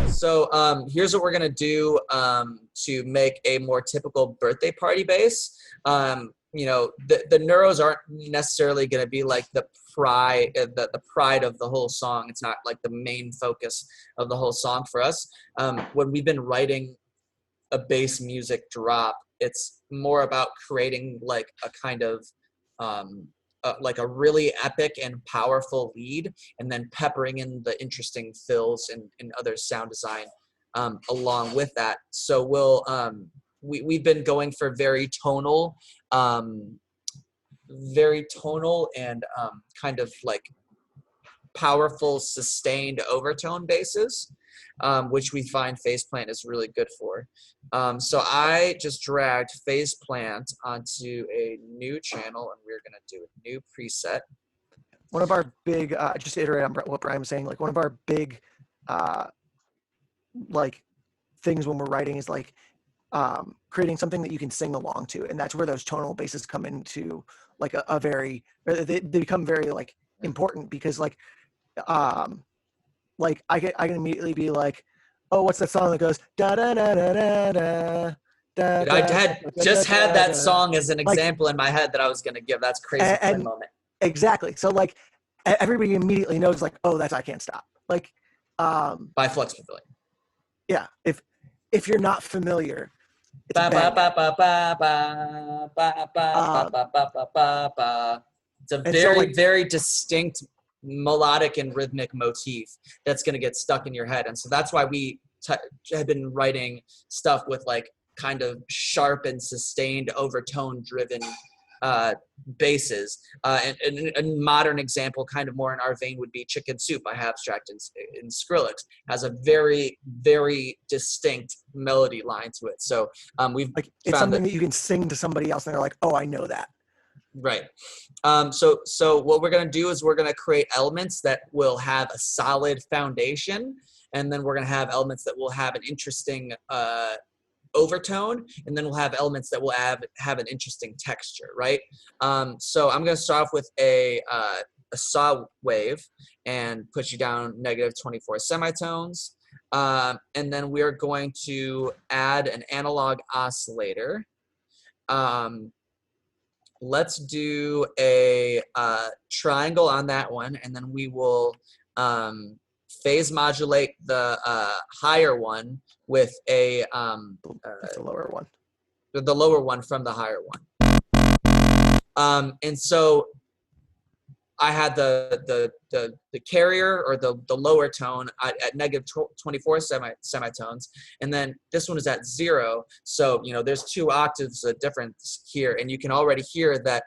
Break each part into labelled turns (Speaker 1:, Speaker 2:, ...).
Speaker 1: So here's what we're gonna do to make a more typical birthday party bass. You know, the neuros aren't necessarily gonna be like the pride of the whole song. It's not like the main focus of the whole song for us. When we've been writing a bass music drop, it's more about creating like a kind of like a really epic and powerful lead, and then peppering in the interesting fills and other sound design along with that. So we've been going for very tonal and kind of like powerful sustained overtone basses, which we find Faceplant is really good for. So I just dragged Faceplant onto a new channel, and we're gonna do a new preset.
Speaker 2: One of our big, just to iterate on what Brian was saying, like one of our big like things when we're writing is like creating something that you can sing along to, and that's where those tonal basses come into like a very, they become very like important, because like I can immediately be like, oh, what's that song that goes da da da da da da da?
Speaker 1: I just had that song as an example in my head that I was gonna give. That's crazy for a moment.
Speaker 2: Exactly. So like everybody immediately knows like, oh, that's I Can't Stop. Like
Speaker 1: By Flux Pavilion.
Speaker 2: Yeah. If you're not familiar, it's
Speaker 1: ba, ba, ba, ba, ba, ba, ba, ba, ba, ba, ba, ba. It's a very, very distinct melodic and rhythmic motif that's going to get stuck in your head. And so that's why we have been writing stuff with like kind of sharp and sustained overtone driven basses. And a modern example, kind of more in our vein, would be Chicken Soup by Abstract and Skrillex. Has a very, very distinct melody line to it. So we've
Speaker 2: like, it's something that you can sing to somebody else and they're like, oh, I know that.
Speaker 1: Right. So what we're going to do is we're going to create elements that will have a solid foundation, and then we're going to have elements that will have an interesting overtone, and then we'll have elements that will have an interesting texture, right? So I'm going to start off with a saw wave and put you down -24 semitones. And then we're going to add an analog oscillator. Let's do a triangle on that one, and then we will phase modulate the higher one with a
Speaker 2: that's the lower one.
Speaker 1: The lower one from the higher one. And so I had the carrier, or the lower tone at -24 semitones, and then this one is at 0. So you know there's 2 octaves of difference here, and you can already hear that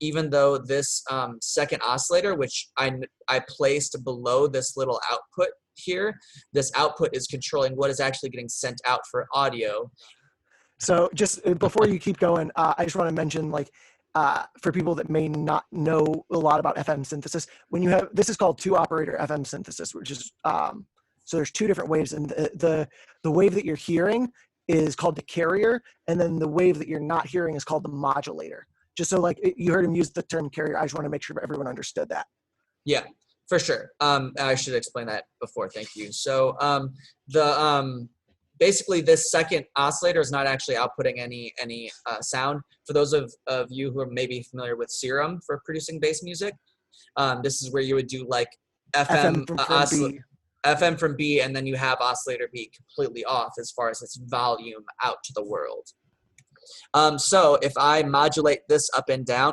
Speaker 1: even though this second oscillator, which I placed below this little output here, this output is controlling what is actually getting sent out for audio.
Speaker 2: So just before you keep going, I just want to mention, like, for people that may not know a lot about FM synthesis, when you have, this is called 2-operator FM synthesis, which is, so there's 2 different waves, and the wave that you're hearing is called the carrier, and then the wave that you're not hearing is called the modulator. Just so, like, you heard him use the term carrier, I just want to make sure everyone understood that.
Speaker 1: Yeah, for sure. I should explain that before, thank you. So basically this second oscillator is not actually outputting any sound. For those of you who are maybe familiar with Serum for producing bass music, this is where you would do like FM from B, and then you have oscillator B completely off as far as its volume out to the world. So if I modulate this up and down,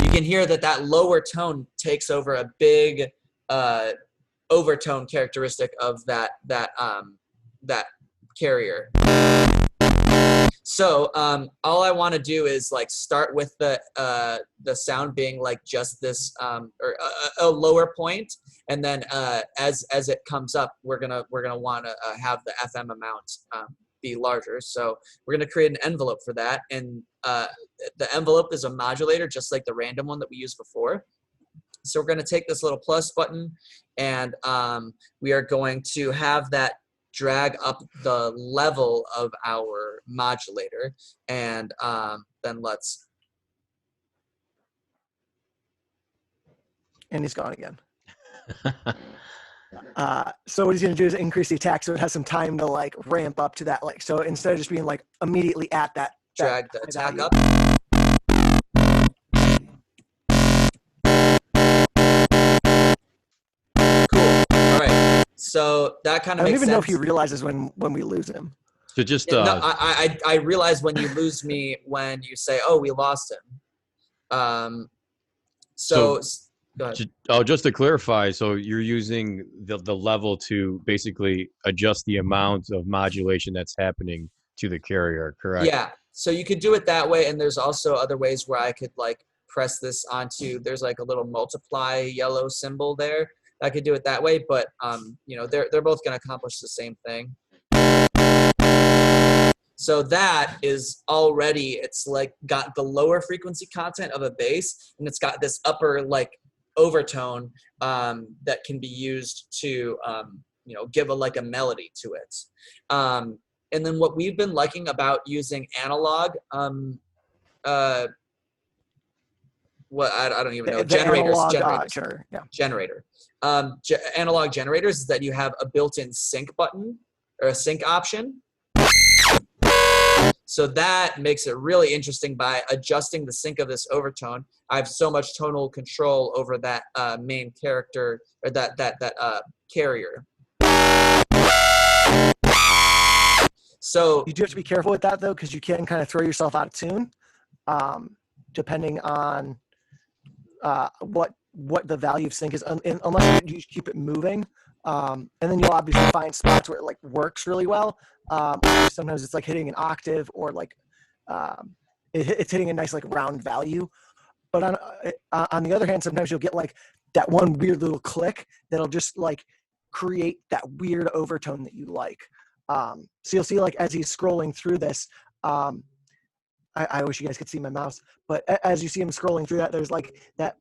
Speaker 1: you can hear that lower tone takes over a big overtone characteristic of that carrier. So all I want to do is like start with the sound being like just this or a lower point, and then as it comes up, we're gonna want to have the FM amount be larger. So we're gonna create an envelope for that, and the envelope is a modulator just like the random one that we used before. So we're going to take this little plus button, and we are going to have that drag up the level of our modulator, and then let's
Speaker 2: And he's gone again. So what he's going to do is increase the attack so it has some time to like ramp up to that. Like, so instead of just being like immediately at that,
Speaker 1: drag the attack
Speaker 2: value.
Speaker 1: up. Cool. All right. So that kind
Speaker 2: I
Speaker 1: of
Speaker 2: don't
Speaker 1: makes
Speaker 2: even know if
Speaker 1: sense.
Speaker 2: he realizes when we lose him.
Speaker 3: So just
Speaker 1: No, I realize when you lose me when you say, "Oh, we lost him." So go ahead.
Speaker 3: just to clarify, so you're using the level to basically adjust the amount of modulation that's happening to the carrier, correct?
Speaker 1: Yeah. So you could do it that way, and there's also other ways where I could like press this onto. There's like a little multiply yellow symbol there. I could do it that way, but you know, they're both going to accomplish the same thing. So that is already, it's like got the lower frequency content of a bass, and it's got this upper like overtone that can be used to you know, give like a melody to it. And then what we've been liking about using analog, what I don't even know, analog generators is that you have a built-in sync button or a sync option. So that makes it really interesting by adjusting the sync of this overtone. I have so much tonal control over that main character or that carrier. So
Speaker 2: you do have to be careful with that though, because you can kind of throw yourself out of tune, depending on what the value of sync is, unless you keep it moving. And then you'll obviously find spots where it like works really well. Sometimes it's like hitting an octave, or like it's hitting a nice like round value. But on the other hand, sometimes you'll get like that one weird little click that'll just like create that weird overtone that you like. So you'll see like as he's scrolling through this, I wish you guys could see my mouse, but as you see him scrolling through that, there's like that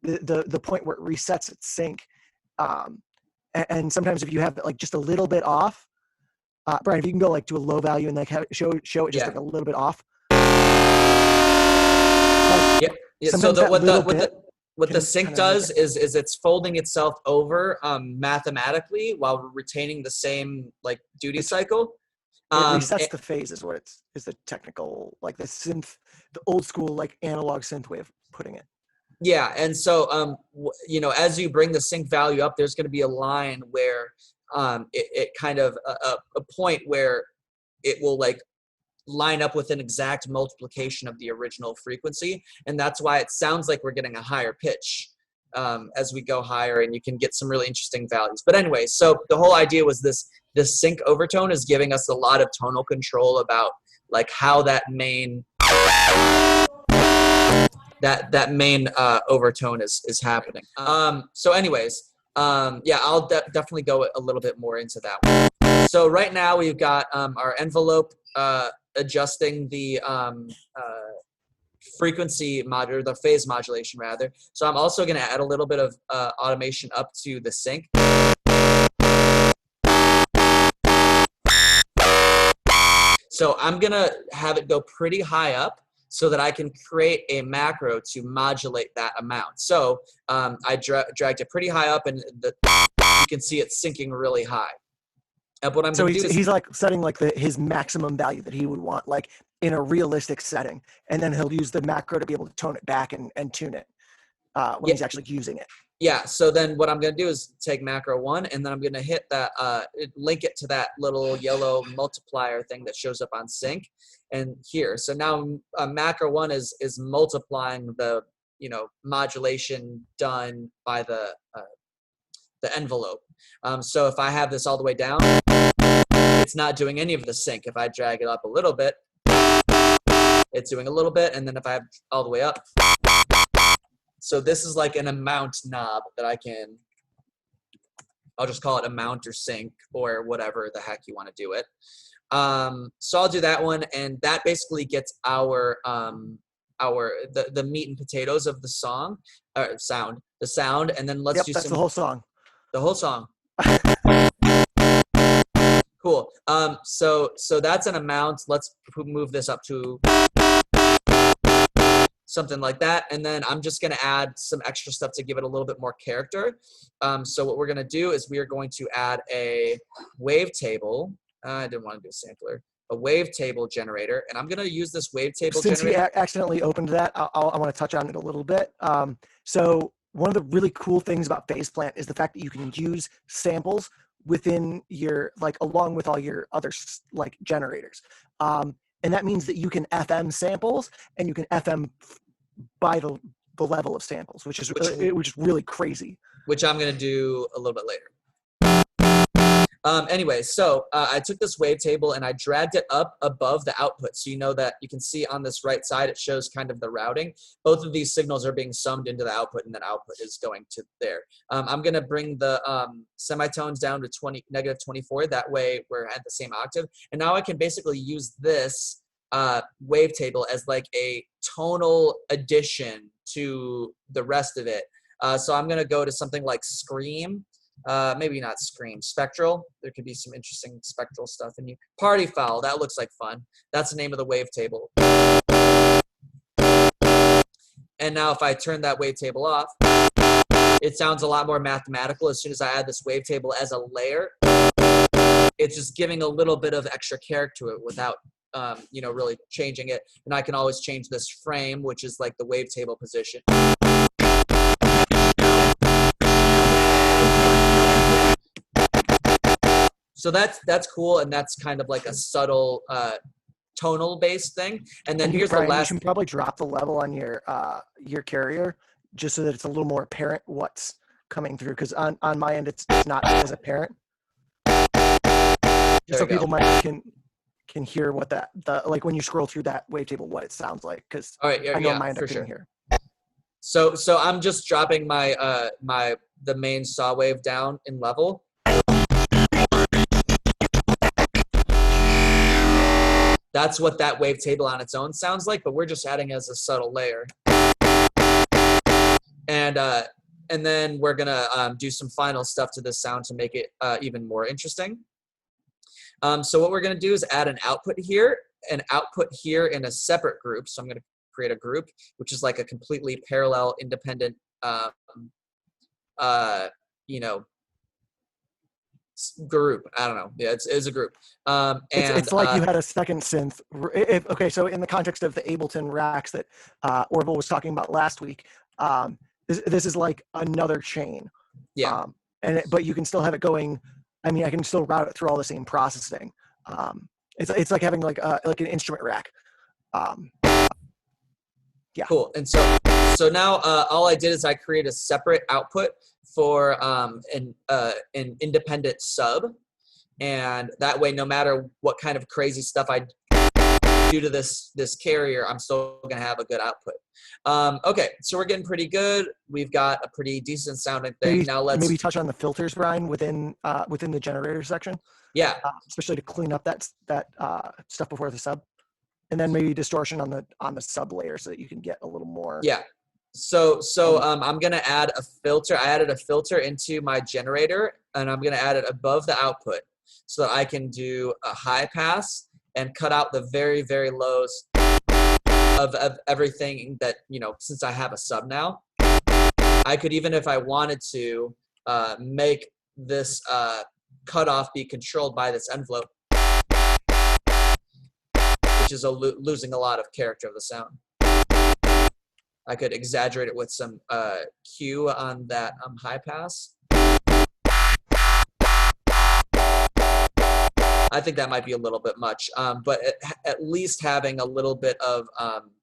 Speaker 2: the point where it resets its sync. And sometimes if you have it like just a little bit off, Brian, if you can go like to a low value and like show it just like a little bit off.
Speaker 1: Like, yeah. So what the sync does is it's folding itself over mathematically while retaining the same like duty cycle.
Speaker 2: It resets the phase is what is the technical, like the synth, the old school like analog synth way of putting it.
Speaker 1: Yeah, and so you know, as you bring the sync value up, there's going to be a line where it kind of a point where it will like line up with an exact multiplication of the original frequency, and that's why it sounds like we're getting a higher pitch as we go higher, and you can get some really interesting values. But anyway, so the whole idea was this sync overtone is giving us a lot of tonal control about like how that main overtone is happening. So anyways, yeah, I'll definitely go a little bit more into that one. So right now we've got our envelope adjusting the frequency or the phase modulation rather. So I'm also going to add a little bit of automation up to the sync. So I'm going to have it go pretty high up so that I can create a macro to modulate that amount. So I dragged it pretty high up, and you can see it syncing really high. And what I'm
Speaker 2: so
Speaker 1: going to do is
Speaker 2: he's like setting like his maximum value that he would want, like in a realistic setting, and then he'll use the macro to be able to tone it back and tune it when he's actually using it.
Speaker 1: Yeah, so then what I'm going to do is take macro 1, and then I'm going to hit that, link it to that little yellow multiplier thing that shows up on sync, and here. So now macro 1 is multiplying the, you know, modulation done by the envelope. So if I have this all the way down, it's not doing any of the sync. If I drag it up a little bit, it's doing a little bit, and then if I have all the way up, so this is like an amount knob that I'll just call it amount or sync or whatever the heck you want to do it. So I'll do that one, and that basically gets the meat and potatoes of the sound, and then let's do
Speaker 2: that's the whole song.
Speaker 1: The whole song. Cool. So that's an amount. Let's move this up to something like that. And then I'm just going to add some extra stuff to give it a little bit more character. So what we're going to do is we are going to add a wavetable. I didn't want to do a sampler. A wavetable generator, and I'm going to use this wavetable
Speaker 2: Since
Speaker 1: generator.
Speaker 2: he accidentally opened that, I want to touch on it a little bit. So one of the really cool things about FacePlant is the fact that you can use samples within your, like, along with all your other like generators. And that means that you can FM samples and you can FM by the level of samples, which is really crazy.
Speaker 1: Which I'm going to do a little bit later. Anyway, so I took this wavetable and I dragged it up above the output. So you know that you can see on this right side, it shows kind of the routing. Both of these signals are being summed into the output, and then output is going to there. I'm going to bring the semitones down to -24. That way we're at the same octave. And now I can basically use this wavetable as like a tonal addition to the rest of it. So I'm going to go to something like Scream. Maybe not Scream, Spectral. There could be some interesting spectral stuff in you. Party Foul, that looks like fun. That's the name of the wavetable. And now if I turn that wavetable off, it sounds a lot more mathematical as soon as I add this wavetable as a layer. It's just giving a little bit of extra character to it without you know, really changing it. And I can always change this frame, which is like the wavetable position. So that's cool, and that's kind of like a subtle tonal based thing. And then here's the last.
Speaker 2: You should probably drop the level on your carrier just so that it's a little more apparent what's coming through. Because on my end, it's not as apparent. Just so people can hear what like when you scroll through that wavetable, what it sounds like. Because
Speaker 1: all right,
Speaker 2: I know
Speaker 1: yeah,
Speaker 2: mine
Speaker 1: for
Speaker 2: are
Speaker 1: sure.
Speaker 2: here.
Speaker 1: So I'm just dropping my the main saw wave down in level. That's what that wavetable on its own sounds like, but we're just adding as a subtle layer. And then we're gonna do some final stuff to this sound to make it even more interesting. So what we're gonna do is add an output here in a separate group. So I'm gonna create a group, which is like a completely parallel, independent, you know, group. I don't know. Yeah, it's a group. And
Speaker 2: it's like you had a second synth. Okay, so in the context of the Ableton racks that Orville was talking about last week, this is like another chain.
Speaker 1: Yeah.
Speaker 2: But you can still have it going. I mean, I can still route it through all the same processing. It's like having like an instrument rack. Yeah.
Speaker 1: Cool. And so now all I did is I create a separate output for an independent sub, and that way, no matter what kind of crazy stuff I do to this carrier, I'm still gonna have a good output. Okay, so we're getting pretty good. We've got a pretty decent sounding thing. Now let's
Speaker 2: maybe touch on the filters, Brian, within the generator section.
Speaker 1: Yeah.
Speaker 2: Especially to clean up that stuff before the sub, and then maybe distortion on the sub layer so that you can get a little more.
Speaker 1: Yeah. So I'm gonna add a filter. I added a filter into my generator, and I'm gonna add it above the output so that I can do a high pass and cut out the very, very lows of everything that, you know, since I have a sub now. I could, even if I wanted to, make this cutoff be controlled by this envelope, which is losing a lot of character of the sound. I could exaggerate it with some Q on that high pass. I think that might be a little bit much, but at least having a little bit of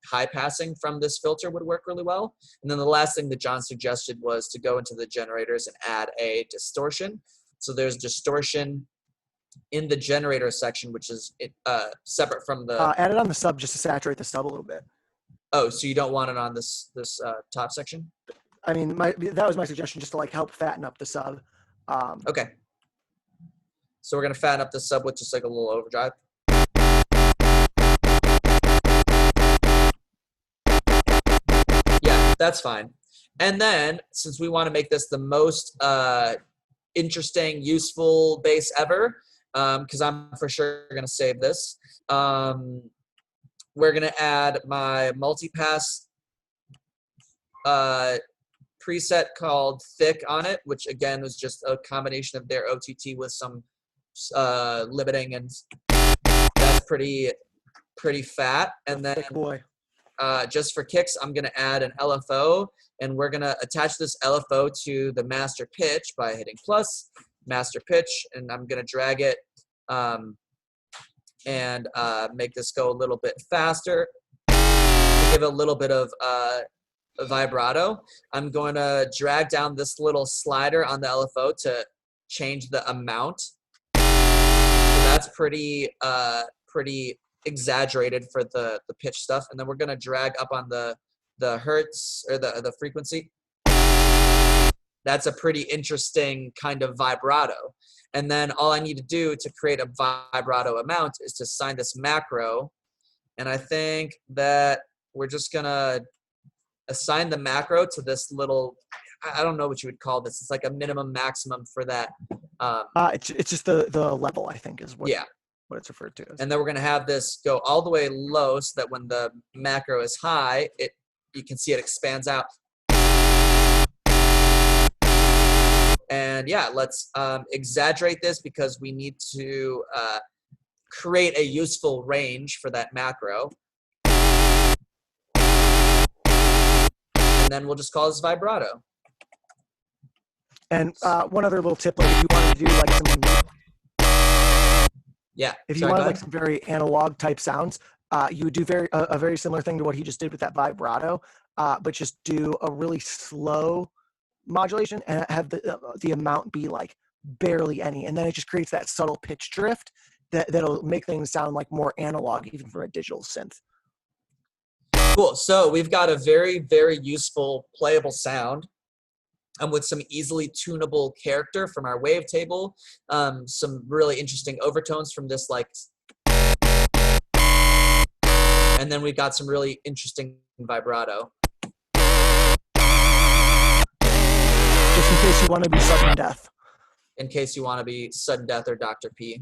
Speaker 1: high passing from this filter would work really well. And then the last thing that John suggested was to go into the generators and add a distortion. So there's distortion in the generator section, which is separate from the...
Speaker 2: add it on the sub just to saturate the sub a little bit.
Speaker 1: Oh, so you don't want it on this top section?
Speaker 2: I mean, that was my suggestion, just to like help fatten up the sub.
Speaker 1: Okay. So we're gonna fatten up the sub with just like a little overdrive. Yeah, that's fine. And then, since we want to make this the most interesting, useful bass ever, because I'm for sure gonna save this. We're gonna add my multipass preset called Thick on it, which again was just a combination of their OTT with some limiting, and that's pretty fat. And then
Speaker 2: boy.
Speaker 1: just for kicks, I'm gonna add an LFO, and we're gonna attach this LFO to the master pitch by hitting plus master pitch, and I'm gonna drag it and make this go a little bit faster to give it a little bit of vibrato. I'm going to drag down this little slider on the LFO to change the amount. So that's pretty exaggerated for the pitch stuff. And then we're going to drag up on the hertz or the frequency. That's a pretty interesting kind of vibrato. And then all I need to do to create a vibrato amount is to assign this macro. And I think that we're just going to assign the macro to this little, I don't know what you would call this. It's like a minimum maximum for that.
Speaker 2: It's just the level, I think, is what it's referred to as.
Speaker 1: And then we're going to have this go all the way low so that when the macro is high, you can see it expands out. And yeah, let's exaggerate this because we need to create a useful range for that macro. And then we'll just call this vibrato.
Speaker 2: And one other little tip, like if you wanted to do like some, if you wanted like some very analog type sounds, you would do a very similar thing to what he just did with that vibrato, but just do a really slow modulation and have the amount be like barely any, and then it just creates that subtle pitch drift that'll make things sound like more analog even for a digital synth.
Speaker 1: Cool. So we've got a very, very useful playable sound with some easily tunable character from our wavetable, some really interesting overtones from this, like, and then we've got some really interesting vibrato.
Speaker 2: Just in case you want to be sudden death.
Speaker 1: In case you want to be sudden death or Dr. P.